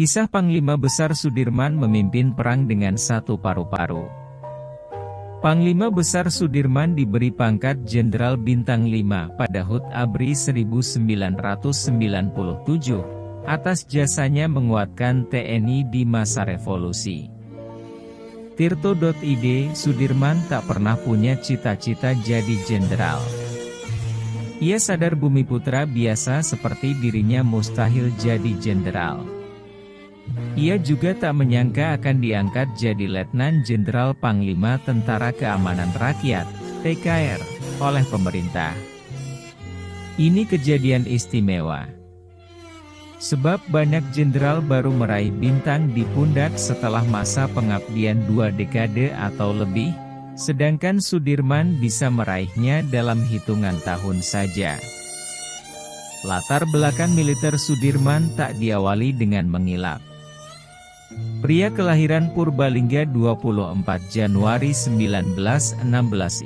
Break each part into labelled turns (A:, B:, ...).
A: Kisah Panglima Besar Sudirman memimpin perang dengan satu paru-paru. Panglima Besar Sudirman diberi pangkat Jenderal Bintang 5 pada HUT ABRI 1997, atas jasanya menguatkan TNI di masa revolusi. Tirto.id, Sudirman tak pernah punya cita-cita jadi jenderal. Ia sadar Bumiputra biasa seperti dirinya mustahil jadi jenderal. Ia juga tak menyangka akan diangkat jadi Letnan Jenderal Panglima Tentara Keamanan Rakyat, TKR, oleh pemerintah. Ini kejadian istimewa. Sebab banyak jenderal baru meraih bintang di pundak setelah masa pengabdian 2 dekade atau lebih, sedangkan Sudirman bisa meraihnya dalam hitungan tahun saja. Latar belakang militer Sudirman tak diawali dengan mengilap. Pria kelahiran Purbalingga 24 Januari 1916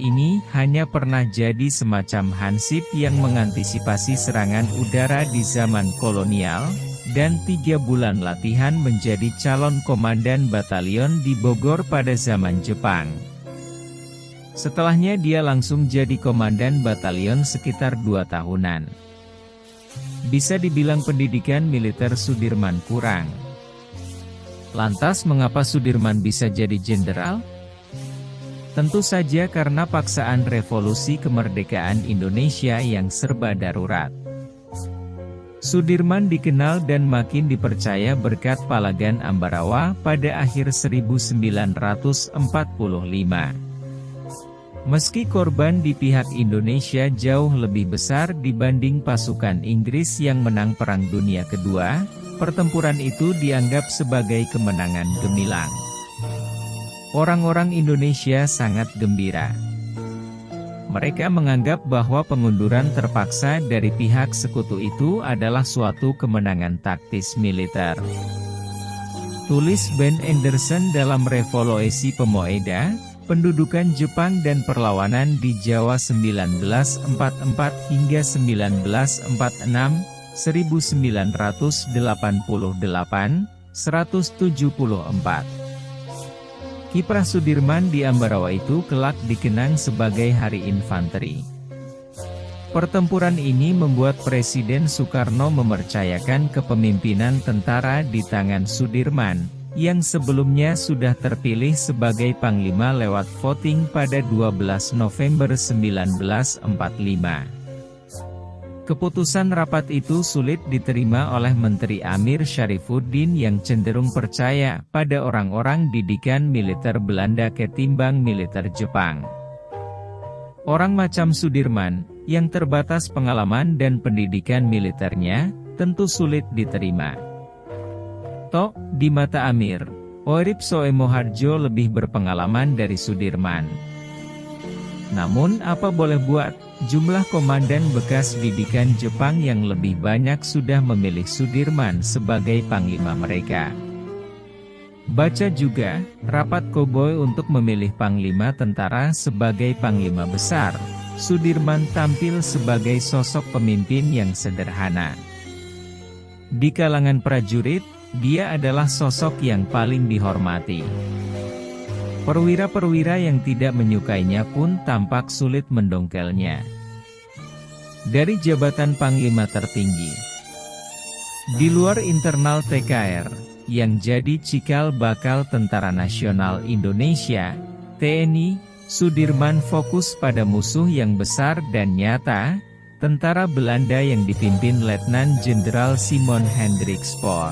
A: ini hanya pernah jadi semacam hansip yang mengantisipasi serangan udara di zaman kolonial, dan 3 bulan latihan menjadi calon komandan batalion di Bogor pada zaman Jepang. Setelahnya dia langsung jadi komandan batalion sekitar 2 tahunan. Bisa dibilang pendidikan militer Sudirman kurang. Lantas mengapa Sudirman bisa jadi jenderal? Tentu saja karena paksaan revolusi kemerdekaan Indonesia yang serba darurat. Sudirman dikenal dan makin dipercaya berkat Palagan Ambarawa pada akhir 1945. Meski korban di pihak Indonesia jauh lebih besar dibanding pasukan Inggris yang menang Perang Dunia Kedua, pertempuran itu dianggap sebagai kemenangan gemilang. Orang-orang Indonesia sangat gembira. Mereka menganggap bahwa pengunduran terpaksa dari pihak sekutu itu adalah suatu kemenangan taktis militer. Tulis Ben Anderson dalam Revolusi Pemoeda, Pendudukan Jepang dan Perlawanan di Jawa 1944 hingga 1946, 1988, 174. Kiprah Sudirman di Ambarawa itu kelak dikenang sebagai Hari Infanteri. Pertempuran ini membuat Presiden Soekarno mempercayakan kepemimpinan tentara di tangan Sudirman, yang sebelumnya sudah terpilih sebagai Panglima lewat voting pada 12 November 1945. Keputusan rapat itu sulit diterima oleh Menteri Amir Syarifuddin yang cenderung percaya pada orang-orang didikan militer Belanda ketimbang militer Jepang. Orang macam Sudirman, yang terbatas pengalaman dan pendidikan militernya, tentu sulit diterima. Di mata Amir, Oerip Soemoharjo lebih berpengalaman dari Sudirman. Namun apa boleh buat, jumlah komandan bekas didikan Jepang yang lebih banyak sudah memilih Sudirman sebagai panglima mereka. Baca juga, rapat Koboi untuk memilih panglima tentara sebagai panglima besar. Sudirman tampil sebagai sosok pemimpin yang sederhana. Di kalangan prajurit, dia adalah sosok yang paling dihormati. Perwira-perwira yang tidak menyukainya pun tampak sulit mendongkelnya. Dari jabatan panglima tertinggi, di luar internal TKR, yang jadi cikal bakal Tentara Nasional Indonesia, TNI, Sudirman fokus pada musuh yang besar dan nyata, tentara Belanda yang dipimpin Letnan Jenderal Simon Hendrik Spoor.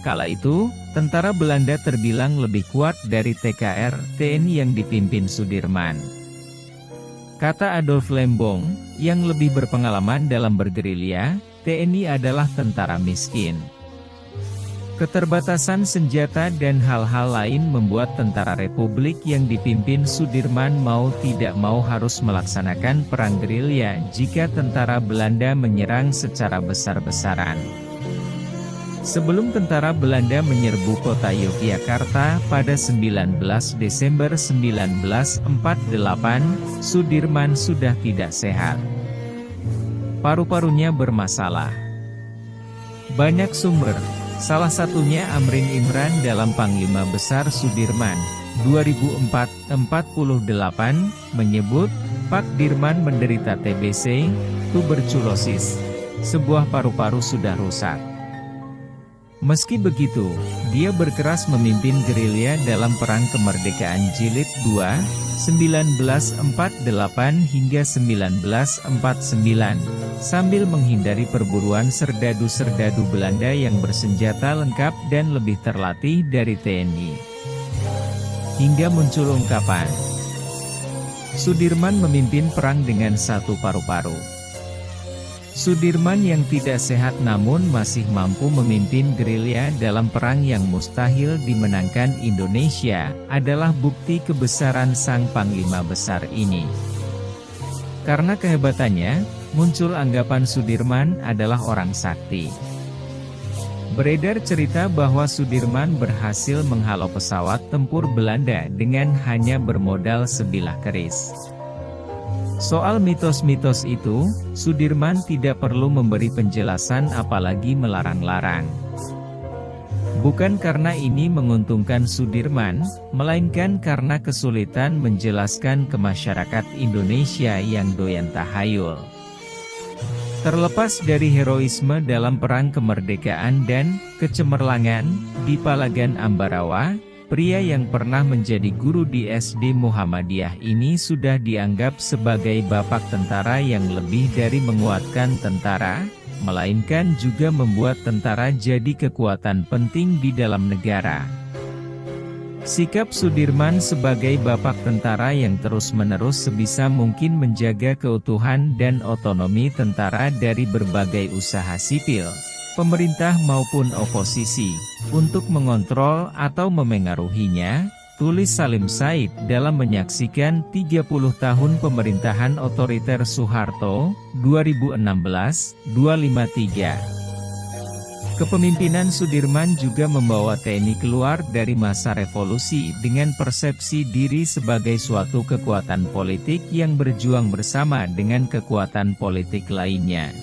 A: Kala itu, tentara Belanda terbilang lebih kuat dari TKR, TNI yang dipimpin Sudirman. Kata Adolf Lembong, yang lebih berpengalaman dalam bergerilya, TNI adalah tentara miskin. Keterbatasan senjata dan hal-hal lain membuat tentara Republik yang dipimpin Sudirman mau tidak mau harus melaksanakan perang gerilya jika tentara Belanda menyerang secara besar-besaran. Sebelum tentara Belanda menyerbu kota Yogyakarta pada 19 Desember 1948, Sudirman sudah tidak sehat. Paru-parunya bermasalah. Banyak sumber, Salah satunya Amrin Imran dalam Panglima Besar Sudirman, 2004-48, menyebut, Pak Dirman menderita TBC, tuberkulosis. Sebuah paru-paru sudah rusak. Meski begitu, dia berkeras memimpin gerilya dalam Perang Kemerdekaan Jilid 2, 1948 hingga 1949, sambil menghindari perburuan serdadu-serdadu Belanda yang bersenjata lengkap dan lebih terlatih dari TNI. Hingga muncul ungkapan, Sudirman memimpin perang dengan satu paru-paru. Sudirman yang tidak sehat namun masih mampu memimpin gerilya dalam perang yang mustahil dimenangkan Indonesia, adalah bukti kebesaran sang Panglima Besar ini. Karena kehebatannya, muncul anggapan Sudirman adalah orang sakti. Beredar cerita bahwa Sudirman berhasil menghalau pesawat tempur Belanda dengan hanya bermodal sebilah keris. Soal mitos-mitos itu, Sudirman tidak perlu memberi penjelasan apalagi melarang-larang. Bukan karena ini menguntungkan Sudirman, melainkan karena kesulitan menjelaskan ke masyarakat Indonesia yang doyan tahayul. Terlepas dari heroisme dalam Perang Kemerdekaan dan kecemerlangan di Palagan Ambarawa, pria yang pernah menjadi guru di SD Muhammadiyah ini sudah dianggap sebagai bapak tentara yang lebih dari menguatkan tentara, melainkan juga membuat tentara jadi kekuatan penting di dalam negara. Sikap Sudirman sebagai bapak tentara yang terus-menerus sebisa mungkin menjaga keutuhan dan otonomi tentara dari berbagai usaha sipil, pemerintah maupun oposisi, untuk mengontrol atau memengaruhinya, tulis Salim Said dalam menyaksikan 30 tahun pemerintahan otoriter Soeharto, 2016-253. Kepemimpinan Sudirman juga membawa TNI keluar dari masa revolusi dengan persepsi diri sebagai suatu kekuatan politik yang berjuang bersama dengan kekuatan politik lainnya.